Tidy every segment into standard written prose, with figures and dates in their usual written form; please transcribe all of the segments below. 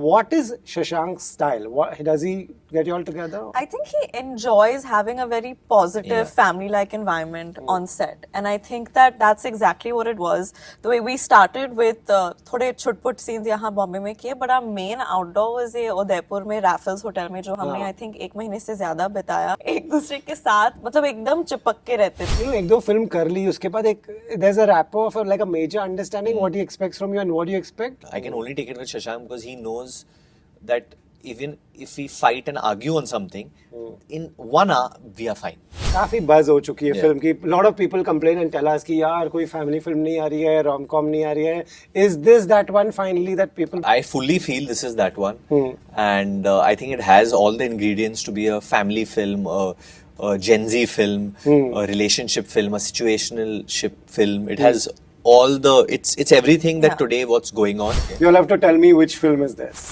What is Shashank's style? What does he get you all together? I think he enjoys having a very positive Yeah. family-like environment on set, and I think that that's exactly what it was. The way we started with थोड़े छुटपुट scenes यहाँ बॉम्बे में किए, but our main outdoor was ये उदयपुर में Raffles hotel में जो हमने I think एक महीने से ज्यादा बिताया एक दूसरे के साथ, मतलब एकदम चिपक के रहते थे. You know, एक दो फिल्म कर ली उसके बाद एक there's a rapport of like a major understanding what he expects from you and what you expect. I can only take it with Shashank because he knows that even if we fight and argue on something, in 1 hour we are fine. काफी बज हो चुकी है Yeah. Film की. lot of people complain and tell us कि यार कोई family film नहीं आ रही है, rom-com नहीं आ रही है. Is this that one finally that people? I fully feel this is that one, and I think it has all the ingredients to be a family film, a Gen Z film, a relationship film, a situational ship film. It has all the it's everything that Yeah. today what's going on. You'll have to tell me which film is this.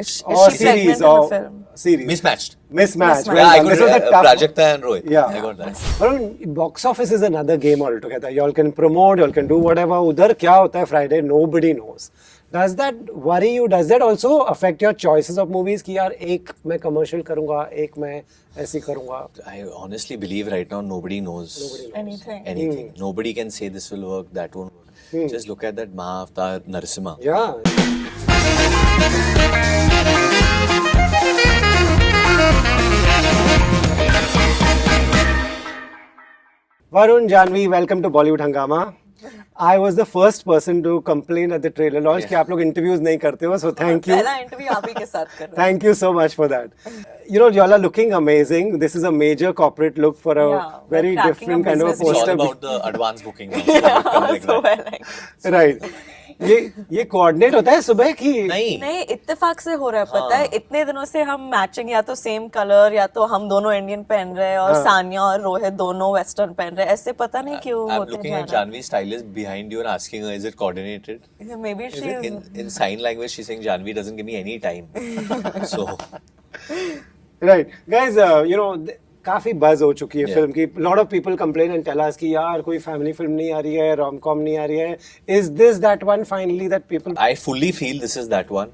Is Or she series pregnant in or the film? series. Mismatched. Mismatch. Mismatch. Well Yeah, I done. could This was the tough Prajakta and Rohit. Yeah. I got that. But box office is another game altogether. Y'all can promote, y'all can do whatever. उधर क्या होता है Friday? Nobody knows. Does that worry you? Does that also affect your choices of movies? कि यार एक मैं commercial करूँगा, एक मैं ऐसी करूँगा. I honestly believe right now nobody knows Anything. anything. Nobody can say this will work, that won't work. Just look at that Maha Avatar Narasimha. Yeah. Varun Janvi, welcome to Bollywood Hangama. I was the first person to complain at the trailer launch कि आप लोग interviews नहीं करते हो, so thank you. पहला interview आप ही के साथ कर रहे हैं. Thank you so much for that. You know, y'all are looking amazing. This is a major corporate look for a Yeah, we're very cracking different a kind of a business It's all poster. about the advance booking. Now. So we've come like So that. we're like, Right. ये coordinate होता है सुबह की? नहीं. नहीं इत्तेफाक से हो रहा है पता है. इतने दिनों से हम मैचिंग या तो सेम कलर या तो हम दोनों इंडियन पहन रहे हैं और सानिया और रोहित दोनों वेस्टर्न पहन रहे हैं. ऐसे पता नहीं क्यों I'm होते looking जा at रहा Janvi's stylist behind you and asking her, is it coordinated? है. Maybe she is. In sign language, she's saying Janvi doesn't give me any time. So Right. Guys, you know, काफी buzz हो चुकी है Yeah. Film की. lot of people complain and tell us कि यार कोई family film नहीं आ रही है, rom-com नहीं आ रही है. Is this that one finally that people? I fully feel this is that one,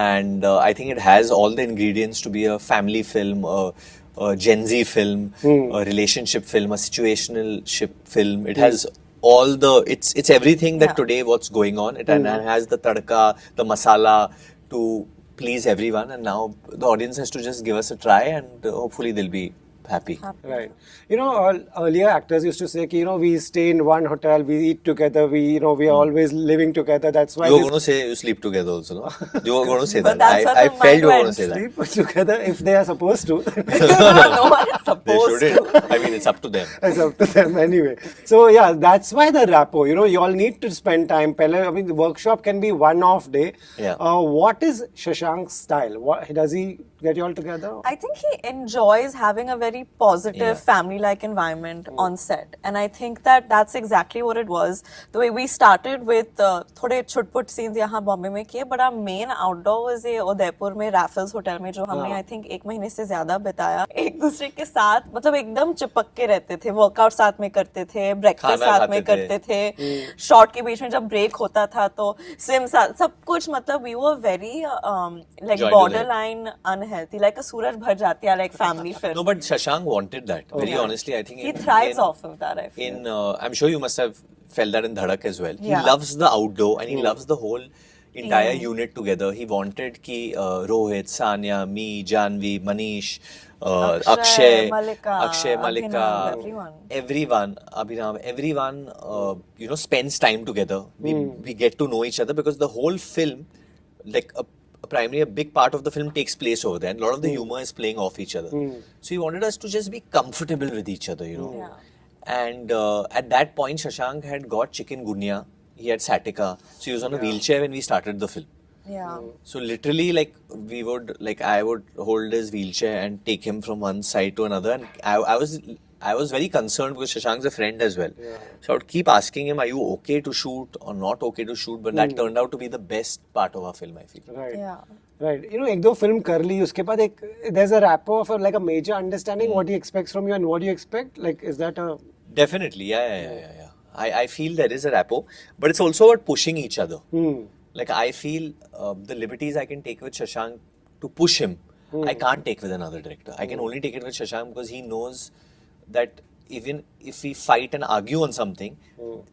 and I think it has all the ingredients to be a family film, a Gen Z film, a relationship film, a situational ship film. It has all the it's everything that Yeah. today what's going on. It and has the tadka, the masala to please everyone, and now the audience has to just give us a try, and hopefully they'll be happy. Right. You know, earlier actors used to say, कि, you know, we stay in one hotel, we eat together, we are always living together. That's why You were this going to say you sleep together also, no? You were going to say But that. that's what I the felt you were mind going to say that. sleep together if they are supposed to. No one is They supposed to. shouldn't. I mean, it's up to them. It's up to them anyway. So yeah, that's why the rapport. You know, you all need to spend time. पहले, I mean, the workshop can be one-off day. Yeah. What is Shashank's style? What does he get you all together? I think he enjoys having a very positive Yeah. family-like environment on set, and I think that that's exactly what it was. The way we started with थोड़े छुटपुट scenes यहाँ बॉम्बे में किए, but our main outdoor was ये उदयपुर में Raffles hotel में जो हमने I think एक महीने से ज्यादा बिताया एक दूसरे के साथ, मतलब एकदम चिपक के रहते थे. वर्कआउट साथ में करते थे, ब्रेकफास्ट खाना साथ में खाते करते थे, शॉट के बीच में जब ब्रेक होता था तो स्विम साथ, सब कुछ. मतलब we were very like Joined borderline unhealthy, like a सूरज भर जाती है like family film. No, but Shashank wanted that. Very Yeah. honestly, I think He thrives off of that, I feel. I'm sure you must have felt that in Dhadak as well. Yeah. He loves the outdoor and he loves the whole entire unit together. He wanted ki Rohit, Sanya, me, Janvi, Manish, Akshay, Malika, Malika, Abhinav, everyone, Abhinav, everyone, spends time together. We get to know each other because the whole film, like primarily a big part of the film takes place over there, and a lot of the humor is playing off each other. So he wanted us to just be comfortable with each other, you know. Yeah. And at that point, Shashank had got chikungunya. He had sciatica, so he was on a wheelchair when we started the film. Yeah. So literally, I would hold his wheelchair and take him from one side to another, and I was very concerned because Shashank's a friend as well. So I would keep asking him, "Are you okay to shoot or not okay to shoot?" But that turned out to be the best part of our film, I feel. Right. Yeah. Right. You know, एक दो film कर ली उसके बाद एक there's a rapport of like a major understanding what he expects from you and what you expect. Like, is that a Definitely, yeah. I feel there is a rapport, but it's also about pushing each other. Like I feel the liberties I can take with Shashank to push him, I can't take with another director. I can only take it with Shashank because he knows that even if we fight and argue on something,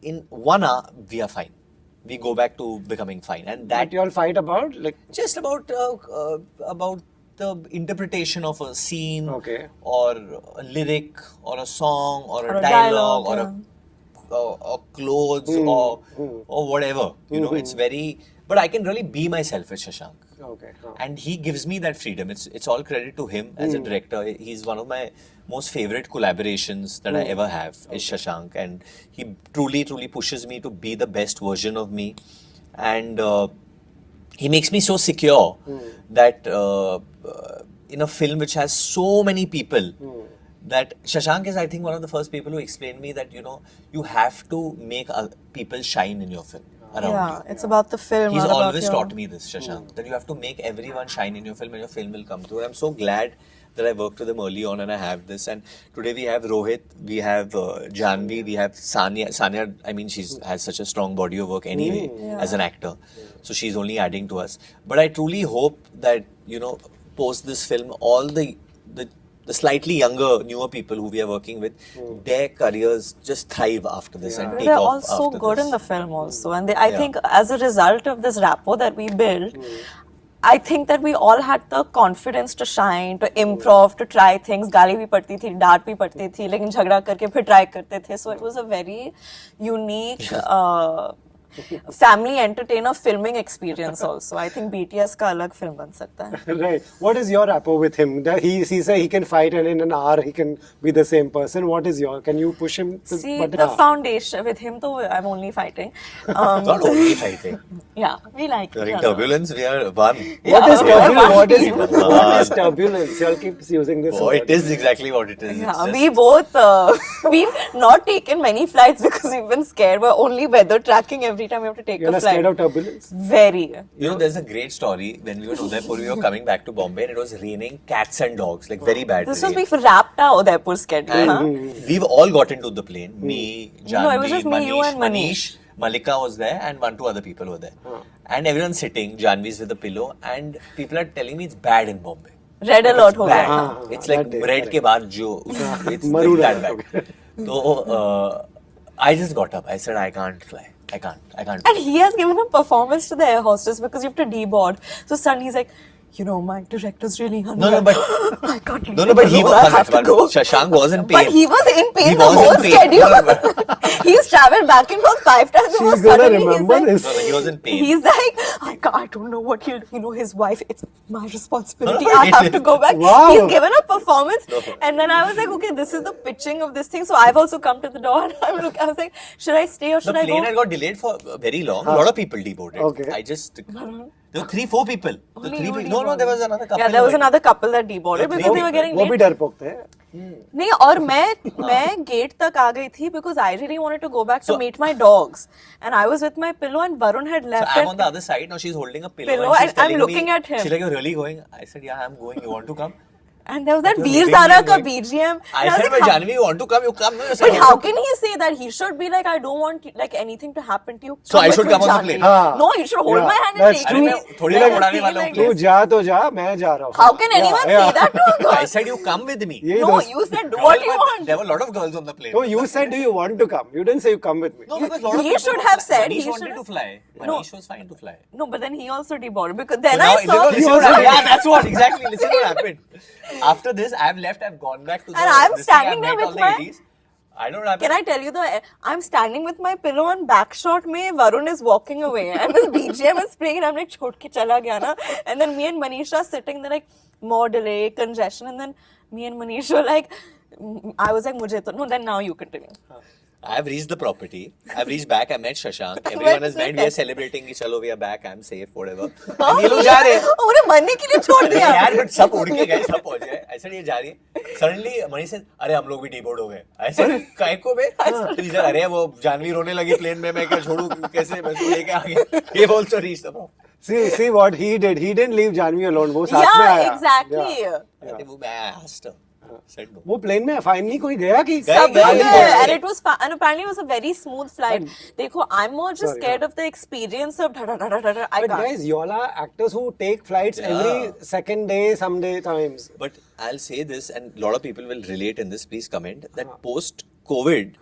in 1 hour we are fine. We go back to becoming fine, and that That you all fight about? Like, just about the interpretation of a scene, Okay. or a lyric, or a song, or a Or a dialogue, dialogue, or clothes, or whatever. You know, it's very. But I can really be myself with Shashank. okay. And he gives me that freedom. It's all credit to him as a director. He's one of my most favorite collaborations that I ever have is Shashank, and he truly pushes me to be the best version of me, and he makes me so secure that in a film which has so many people. That Shashank is, I think, one of the first people who explained me that you have to make people shine in your film around Yeah, you. it's about the film. He's not about always your- taught me this, Shashank, that you have to make everyone shine in your film and your film will come through. I'm so glad that I worked with him early on and I have this. And today we have Rohit, we have Janvi, we have Sanya. Sanya, I mean, she has such a strong body of work anyway as an actor. So she's only adding to us. But I truly hope that, post this film, all the slightly younger, newer people who we are working with, their careers just thrive after this and take They're off all so after good this. in the film also, and I think as a result of this rapport that we built, I think that we all had the confidence to shine, to improv, to try things. गाली भी पड़ती थी, डांट भी पड़ती थी, लेकिन झगड़ा करके फिर try करते थे. So it was a very unique family entertainer filming experience also. I think BTS का अलग film बन सकता है. Right. What is your rapport with him? That he say he can fight and in an hour he can be the same person. What is your? Can you push him? See, but the foundation with him, though, I'm only fighting. Not only fighting. Yeah, we like each During other. turbulence, we are one. What is Yeah. turbulence? What is turbulence? You all keep using this Oh, word. it is exactly what it is. It's Yeah, just- we both, we've not taken many flights because we've been scared. We're only weather tracking every time we have to take You're a not flight. scared of turbulence? Very. There's a great story. When we were in Udaipur, we were coming back to Bombay and it was raining cats and dogs, like very bad This was rain. we've wrapped our Udaipur schedule, And huh? we've all got into the plane. Me, Janvi, No, it was just me, you and Manish. Malika was there and 1-2 other people were there. And everyone's sitting, Janvi's with a pillow, and people are telling me it's bad in Bombay. Red alert ho Bad. gaya. It's like that day, bread ke baad jo. It's Maroon that alert bad. So I just got up. I said, I can't fly. I can't. And he has given a performance to the air hostess because you have to deboard. So suddenly he's like, my director's really hungry. No, but I can't leave no, the but he room, I have to go. Shashank was in pain. But he was in pain He the was in whole pain. schedule. No, but- He's traveled back and forth 5 times. She's and gonna suddenly remember he's like, this. No, he was in pain. He's like, I don't know what he'll do. His wife, it's my responsibility. No, I it have is. to go back. Wow. He's given a performance. And then I was like, okay, this is the pitching of this thing. So I've also come to the door and I was like, should I stay or The should I plane go? had got delayed for very long. A lot of people deboarded. Okay. I just... There were 3-4 people. The Only three you people. No, there was another couple. Yeah, there was who went. another couple that deboarded Yeah, because they were getting वो भी late. डरपोक थे. नहीं और मैं gate तक आ गई थी because I really wanted to go back to So- meet my dogs and I was with my pillow and Varun had So left. I'm and- on the other side. Now she's holding a pillow. Pillow and she's and I'm telling looking me, at him. She's like, you're really going? I said, yeah, I'm going. You want to come? And there was that You're Veer looking Zara at me ka like- BGM. I And said, was but like, Janvi, you want to come? You come. No, you said, but "No." how can he say that? He should be like, I don't want like anything to happen to you. So I with should me, come on the Janvi. plane. हाँ. No, you should hold Yeah, my hand and that's take अरे me. मैं थोड़ी Like ना a उड़ाने scene वाला हूँ like तू this. जा तो जा, मैं जा रहा हूँ. How can anyone Yeah. say that to a girl? I said, you come with me. यही No, दोस्त- you said do what you want. There were a lot of girls on the plane. No, you said, do you want to come? You didn't say you come with me. No, because a lot of He people should were have fly- said, Manish he wanted should to have- fly. No. Manish was fine to fly. No, but then he also deboarded because then So now, I saw. listen what happened. Yeah, that's what exactly. Listen what happened. After this, I've left. I've gone back to the. And I'm this thing, standing I've there met with all the my- ladies. I don't have. Can I tell you I'm standing with my pillow and back shot mein Varun is walking away and this BGM is playing and I'm like chhod ke chala gaya na, and then me and Manish are sitting there like more delay, congestion, and then me and Manish were like, I was like mujhe to no, then now you continue. I've reached the property. I've reached back. I met Shashank. Everyone has met. We are celebrating. कि चलो, we are back. I'm safe. Whatever. And ये लोग जा रहे हैं. उन्हें मरने के लिए छोड़ दिया. यार but सब उड़ के गए, सब पहुंच गए. I said ये जा रही है. Suddenly Mani said, अरे हम लोग भी deboard हो गए. I said काय को बे? He said, अरे वो जानवी रोने लगी प्लेन में, मैं क्या छोड़ू, कैसे मैं उसको लेके आ गया. He also reached the property. See what he did. He didn't leave Janvi alone. वो साथ में Yeah, आया. exactly. Yeah. I think I asked her. Said no. वो प्लेन में फाइनली कोई गया कि सब गए, लोग गए, गए, गए। and it was and apparently it was a very smooth flight. देखो, I'm more just Sorry, scared of the experience of I But can't. guys, y'all are actors who take flights every second day, some day times. But I'll say this, and a lot of people will relate in this. Please comment that post COVID,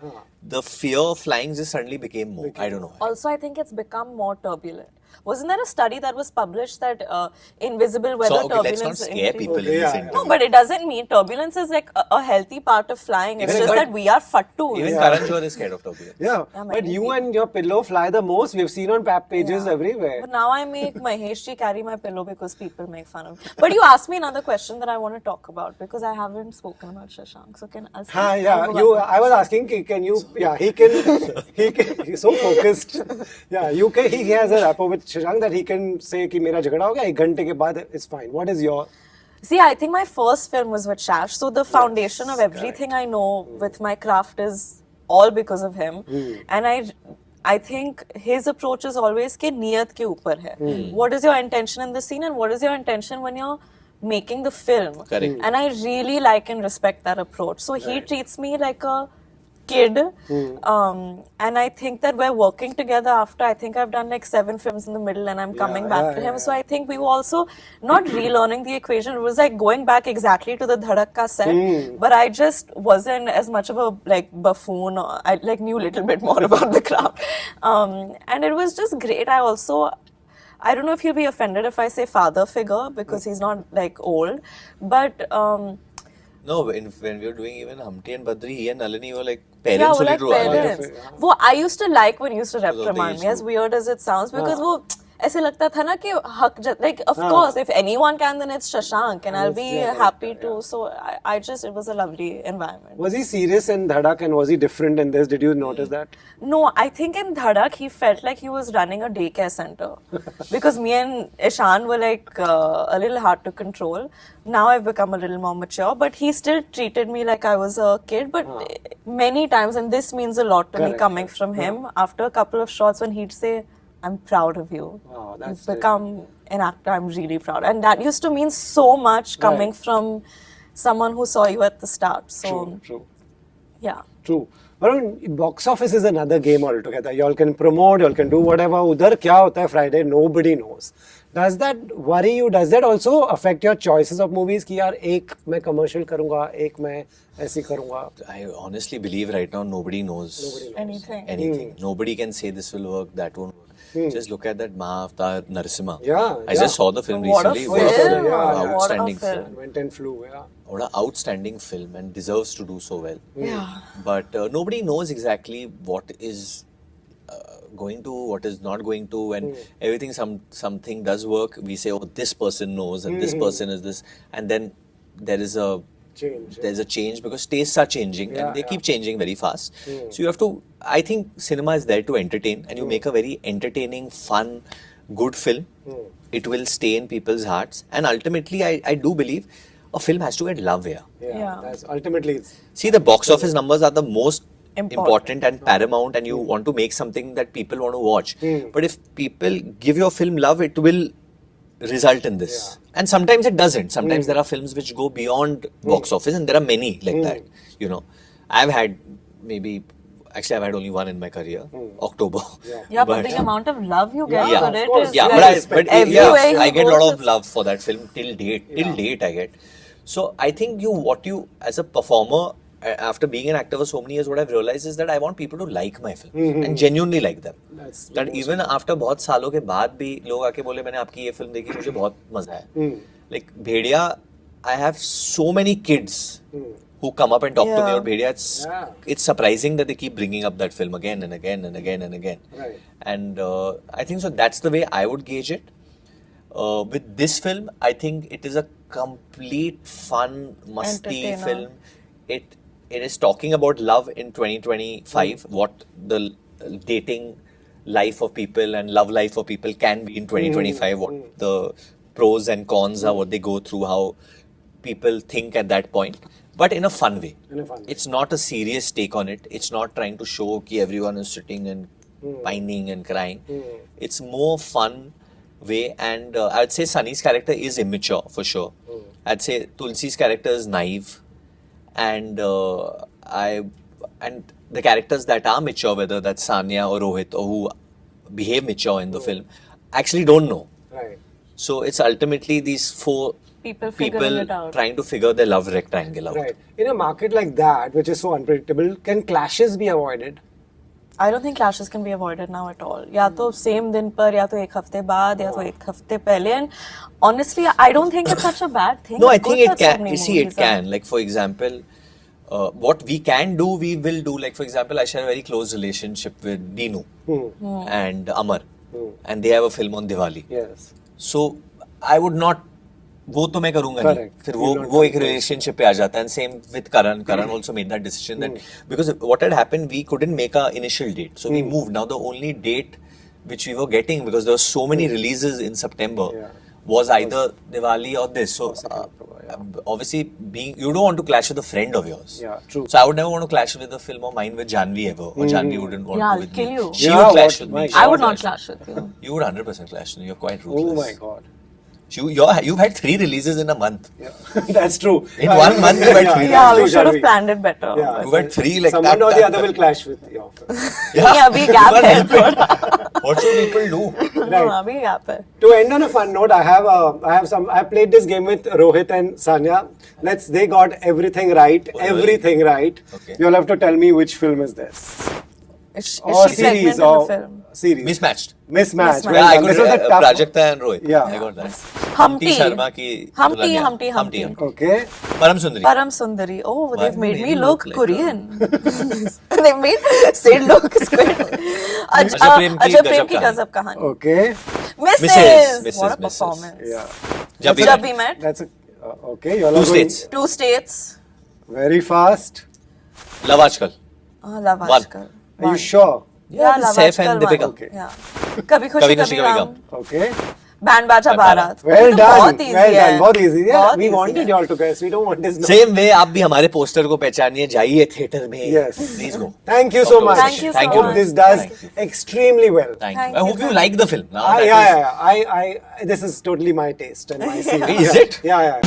the fear of flying just suddenly became more. I don't know. Also, I think it's become more turbulent. Wasn't there a study that was published that invisible weather So okay, let's not turbulence scare increase- people Okay, in this yeah, interview. No, but it doesn't mean turbulence is like a healthy part of flying. It's Even just Karan- that we are fattus. Even Karan Johar is scared of turbulence. Yeah, Yeah, but many you people. and your pillow fly the most. We've seen on pap pages Yeah. everywhere. But now I make Mahesh ji carry my pillow because people make fun of me. But you asked me another question that I want to talk about because I haven't spoken about Shashank. So can I? हाँ, yeah. I was asking, can you? Yeah, he can. He's so focused. Yeah, he has a rapport with Shashank that he can say कि मेरा झगड़ा हो गया 1 घंटे के बाद it's fine. What is your? See, I think my first film was with Shash. So the foundation of everything I know with my craft is all because of him. And I think his approach is always कि नियत के ऊपर है. What is your intention in the scene and what is your intention when you're making the film? Correct. And I really like and respect that approach. So he treats me like a kid, and I think that we're working together after I think I've done like 7 films in the middle and I'm coming back to him. So I think we were also not relearning the equation. It was like going back exactly to the Dhadak ka set, but I just wasn't as much of a like buffoon. Or I like knew a little bit more about the craft, and it was just great. I don't know if he'll be offended if I say father figure because he's not like old, but No, when we were doing even Humpty and Badri, he and Nalini were like yeah, parents वो only like to us. parents. वो I used to like when you used to Because of the reprimand age me, as group. weird as it sounds, because वो ऐसे लगता था ना कि हक like of course if anyone can then it's Shashank and I'll be happy to. So I just it was a lovely environment. Was he serious in Dhadak and was he different in this? Did you notice that? No, I think in Dhadak he felt like he was running a daycare center because me and Ishan were like a little hard to control. Now I've become a little more mature, but he still treated me like I was a kid. But many times, and this means a lot to me Correct. coming from him, after a couple of shots when he'd say, I'm proud of you. Wow, that's You've become an actor, I'm really proud. And that used to mean so much coming Right. from someone who saw you at the start. So, True. yeah. True. But box office is another game altogether. Y'all can promote, y'all can do whatever. उधर क्या होता है Friday, nobody knows. Does that worry you? Does that also affect your choices of movies? कि यार एक मैं commercial करूँगा, एक मैं ऐसी करूँगा. I honestly believe right now nobody knows Anything. anything. Nobody can say this will work, that won't work. Just look at that Mahavatar Narasimha. Yeah, I just saw the film What a recently. film. What Yeah, an yeah. outstanding What a film. film. Went and flew. Yeah. What an outstanding film and deserves to do so well. Yeah. But nobody knows exactly what is going to, what is not going to, and everything. Something does work. We say, oh, this person knows, and this person is this, and then there is a Change. there's a change because tastes are changing Yeah, and they yeah. keep changing very fast. So you have to. I think cinema is there to entertain, and you make a very entertaining, fun, good film. It will stay in people's hearts, and ultimately, I do believe a film has to get love here. Yeah. That's ultimately it's See, the box office numbers are the most Important. important and paramount, and you want to make something that people want to watch. But if people give your film love, it will result in this. And sometimes it doesn't. Sometimes there are films which go beyond box office, and there are many like that. You know, I've had only one in my career, October. Yeah, but the amount of love you get Yeah, for of it course. is Yeah, like but everywhere you I get a go, lot of it's- love for that film till date. Till date, I get. So I think what you as a performer, after being an actor for so many years, what I've realized is that I want people to like my films and genuinely like them. That's the That even after बहुत सालों के बाद भी लोग आके बोले मैंने आपकी ये फिल्म देखी मुझे बहुत मजा आया. Like Bhediya, I have so many kids who come up and talk to me Yeah. about Bhedia. Yeah. It's surprising that they keep bringing up that film again and again and again and again. Right. And I think so. That's the way I would gauge it. With this film, I think it is a complete fun, musty Entertainer. film. It is talking about love in 2025, what the dating life of people and love life of people can be in 2025, what the pros and cons are, what they go through, how people think at that point, but in a fun way. In a fun way. It's not a serious take on it. It's not trying to show that everyone is sitting and pining and crying. It's more fun way, and I'd say Sunny's character is immature for sure. I'd say Tulsi's character is naive, and and the characters that are mature, whether that's Sanya or Rohit or who behave mature in the film, actually don't know. Right. So it's ultimately these four People figuring it out. trying to figure their love rectangle out. Right. In a market like that, which is so unpredictable, can clashes be avoided? I don't think clashes can be avoided now at all. या तो same दिन पर, या तो एक हफ्ते बाद, या तो एक हफ्ते पहले. And honestly, I don't think it's such a bad thing. No, I It's think good it that so can. many You see, it movies are- can. Like, for example, what we can do, we will do. Like, for example, I share a very close relationship with Dinu and Amar, and they have a film on Diwali. Yes. So, I would not. वो तो मैं करूंगा नहीं. Correct. फिर You वो don't वो do एक relationship पे आ जाता है. And same with Karan. Karan also made that decision that because what had happened, we couldn't make a initial date, so we moved. Now the only date which we were getting, because there were so many releases in September, was either Diwali or this. So obviously, you don't want to clash with a friend of yours. Yeah, true. So I would never want to clash with a film of mine with Janvi ever, or Janvi wouldn't want Yeah, to I'll with kill me. you. She Yeah, would clash what- with me. my She I would not clash. clash with you. You would 100% clash with me. You're quite Oh ruthless. my God. You've had 3 releases in a month. Yeah. That's true. In 1 month, you had 3 Yeah, we true, should have Janvi. planned it better. Yeah. You had 3 like Someone that, or the that, other that. will clash with your film. Yeah, अभी gap But है help थोड़ा. What should people do? हाँ, अभी gap है. To end on a fun note, I played this game with Rohit and Sanya. They got everything right. Oh, really? Everything right. Okay. You'll have to tell me which film is this. Is Or she series pregnant in or the film? series. Mismatched. Mismatch. Mismatch. Well Yeah, I done. got This was a tough Prajakta and Rohit. Yeah. I got that. Humpty. Sharma ki Humpty, Dulhania. Humpty, Humpty. Okay. Param Sundari. Param Sundari. Oh, Why they've made they me look look like Korean. They've made Sid look Squid. Ajay Prem ki Gazab Kahani. Okay. Mrs. What a Mrs. performance. Yeah. Jab Bhi Jab Met. We Met. That's okay. You're 2 going states. 2 states. very fast. Love Aajkal. Love One. Aajkal. Are you sure? Yeah, Love Saif Aajkal and one. Deepika. Okay. Yeah. Kabhi Khushi Kabhi Kabhi Khushi, Kabhi Gum. Okay. Band Baja Bharat. Well ये तो done. बहुत easy Well है. done. बहुत easy. Yeah. बहुत We easy wanted है. y'all to guess. We don't want this. Same way, आप भी हमारे पोस्टर को पहचानिए, जाइए थिएटर में. Yes. Please go. Thank you so much. Thank you so Thank you. much. This does Thank you. extremely well. Thank Thank you. I you, hope you thank like the film. Now, that Yeah, is- yeah, yeah. This is totally my taste and my scene. Is Yeah. it? Yeah, yeah.